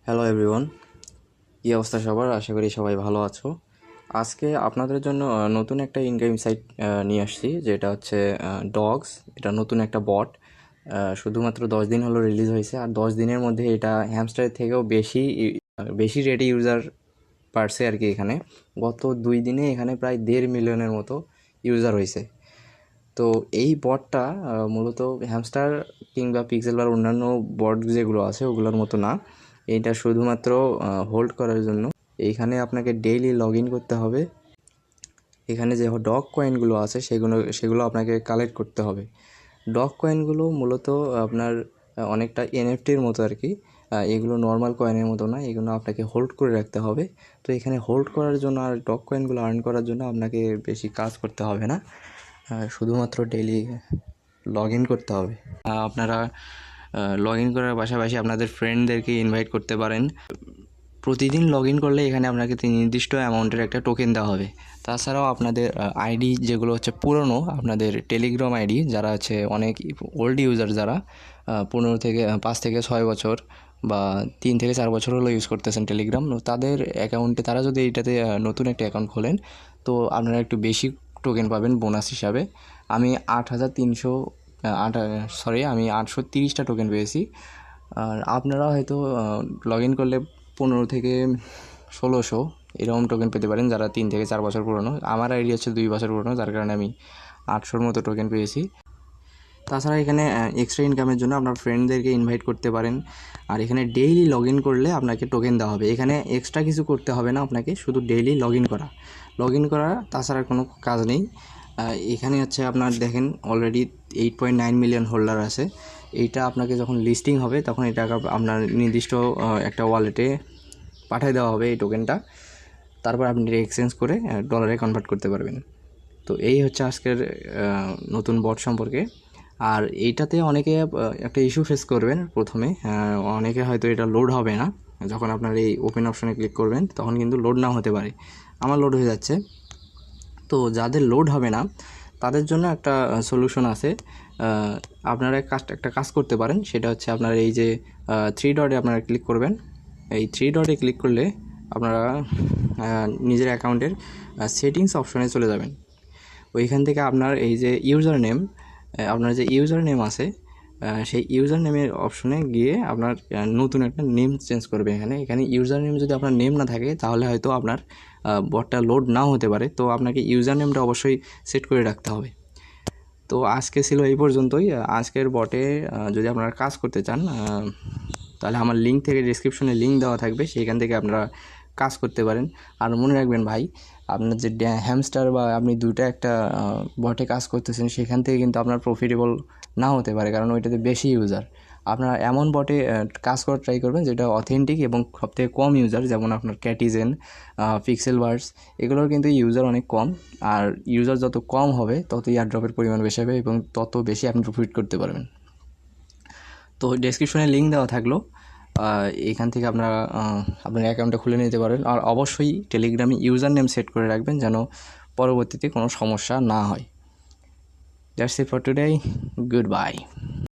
Hello everyone, কী অবস্থা সবার? আশা করি সবাই ভালো আছো। আজকে আপনাদের জন্য নতুন একটা ইনকাম সাইট নিয়ে আসছি, যেটা হচ্ছে ডগস। এটা নতুন একটা বট, শুধুমাত্র 10 দিন হলো রিলিজ হয়েছে। আর 10 দিনের মধ্যে এটা হ্যামস্টারের থেকেও বেশি বেশি রেটে ইউজার পারছে আর কি। এখানে গত 2 দিনে এখানে প্রায় 1.5 মিলিয়নের মতো ইউজার হয়েছে। তো এই বটটা মূলত হ্যামস্টার কিংবা পিক্সেল বা অন্যান্য বট যেগুলো আছে ওগুলোর মতো না। এটা শুধুমাত্র হোল্ড করার জন্য। এইখানে আপনাকে ডেইলি লগ ইন করতে হবে। এখানে যে ডগ কয়েনগুলো আছে সেগুলো আপনাকে কালেক্ট করতে হবে। ডগ কয়েনগুলো মূলত আপনার অনেকটা এনএফটির মতো আর কি। এগুলো নর্মাল কয়েনের মতো না, এগুলো আপনাকে হোল্ড করে রাখতে হবে। তো এখানে হোল্ড করার জন্য আর ডগ কয়েনগুলো আর্ন করার জন্য আপনাকে বেশি কাজ করতে হবে না, শুধুমাত্র ডেইলি লগ ইন করতে হবে। আপনারা লগ ইন করার পাশাপাশি আপনাদের ফ্রেন্ডদেরকে ইনভাইট করতে পারেন। প্রতিদিন লগ ইন করলে এখানে আপনাকে নির্দিষ্ট অ্যামাউন্টের একটা টোকেন দেওয়া হবে। তাছাড়াও আপনাদের আইডি যেগুলো হচ্ছে পুরনো, আপনাদের টেলিগ্রাম আইডি যারা হচ্ছে অনেক ওল্ড ইউজার, যারা 5 থেকে 6 বছর বা 3 থেকে 4 বছর হলো ইউজ করতেছেন টেলিগ্রাম, তাদের অ্যাকাউন্টে তারা যদি এইটাতে নতুন একটা অ্যাকাউন্ট খোলেন তো আপনারা একটু বেশি টোকেন পাবেন বোনাস হিসাবে। আমি 830টা টোকেন পেয়েছি। আর আপনারা হয়তো লগ ইন করলে 15 থেকে 1600 এরকম টোকেন পেতে পারেন, যারা 3 থেকে 4 বছর পুরনো। আমার আইডি হচ্ছে 2 বছর পুরনো, যার কারণে আমি 800-র মতো টোকেন পেয়েছি। তাছাড়া এখানে এক্সট্রা ইনকামের জন্য আপনার ফ্রেন্ডদেরকে ইনভাইট করতে পারেন। আর এখানে ডেইলি লগ ইন করলে আপনাকে টোকেন দেওয়া হবে। এখানে এক্সট্রা কিছু করতে হবে না আপনাকে, শুধু ডেইলি লগ ইন করা, তাছাড়া কোনো কাজ নেই। এখানে হচ্ছে আপনার দেখেন অলরেডি 8.9 মিলিয়ন হোল্ডার আছে। এইটা আপনাকে যখন লিস্টিং হবে তখন এটা আপনার নির্দিষ্ট একটা ওয়ালেটে পাঠিয়ে দেওয়া হবে এই টোকেনটা। তারপর আপনি এক্সচেঞ্জ করে ডলারে কনভার্ট করতে পারবেন। তো এই হচ্ছে আজকের নতুন বট সম্পর্কে। আর এইটাতে অনেকে একটা ইস্যু ফেস করবেন প্রথমে। অনেকে হয়তো এটা লোড হবে না, যখন আপনার এই ওপেন অপশনে ক্লিক করবেন তখন কিন্তু লোড না হতে পারে। আমার লোড হয়ে যাচ্ছে। তো যাদের লোড হবে না তাদের জন্য একটা সলিউশন আছে। আপনারা একটা কাজ করতে পারেন, সেটা হচ্ছে আপনার এই যে 3 ডটে আপনারা ক্লিক করবেন। এই 3 ডটে ক্লিক করলে আপনারা নিজের অ্যাকাউন্টের সেটিংস অপশনে চলে যাবেন। ওইখান থেকে আপনার এই যে আপনার যে ইউজার নেম আছে, সেই ইউজার নেমের অপশনে গিয়ে আপনার নতুন একটা নেম চেঞ্জ করবে। এখানে ইউজার নেম যদি আপনার নেম না থাকে তাহলে হয়তো আপনার বটটা লোড নাও হতে পারে। তো আপনাকে ইউজার নেমটা অবশ্যই সেট করে রাখতে হবে। তো আজকে ছিল এই পর্যন্তই। আজকের বটে যদি আপনারা কাজ করতে চান তাহলে আমার লিঙ্ক থেকে, ডিসক্রিপশনে লিঙ্ক দেওয়া থাকবে, সেইখান থেকে আপনারা কাজ করতে পারেন। আর মনে রাখবেন ভাই, আপনার যে হ্যামস্টার বা আপনি দুইটা একটা বটে কাজ করতেছেন সেখান থেকে কিন্তু আপনার প্রফিটেবল না হতে পারে, কারণ ওইটাতে বেশি ইউজার। আপনারা এমন বটে কাজ করার ট্রাই করবেন যেটা অথেন্টিক এবং সবথেকে কম ইউজার, যেমন আপনার ক্যাটিজেন, পিক্সেলভার্স, এগুলোর কিন্তু ইউজার অনেক কম। আর ইউজার যত কম হবে তত এয়ারড্রপের পরিমাণ বেশি হবে এবং তত বেশি আপনি প্রফিট করতে পারবেন। তো ডেসক্রিপশনে লিঙ্ক দেওয়া থাকলো, এখান থেকে আপনারা আপনার অ্যাকাউন্টটা খুলে নিতে পারেন। আর অবশ্যই টেলিগ্রামে ইউজার নেম সেট করে রাখবেন যেন পরবর্তীতে কোনো সমস্যা না হয়। That's it for today. Good bye.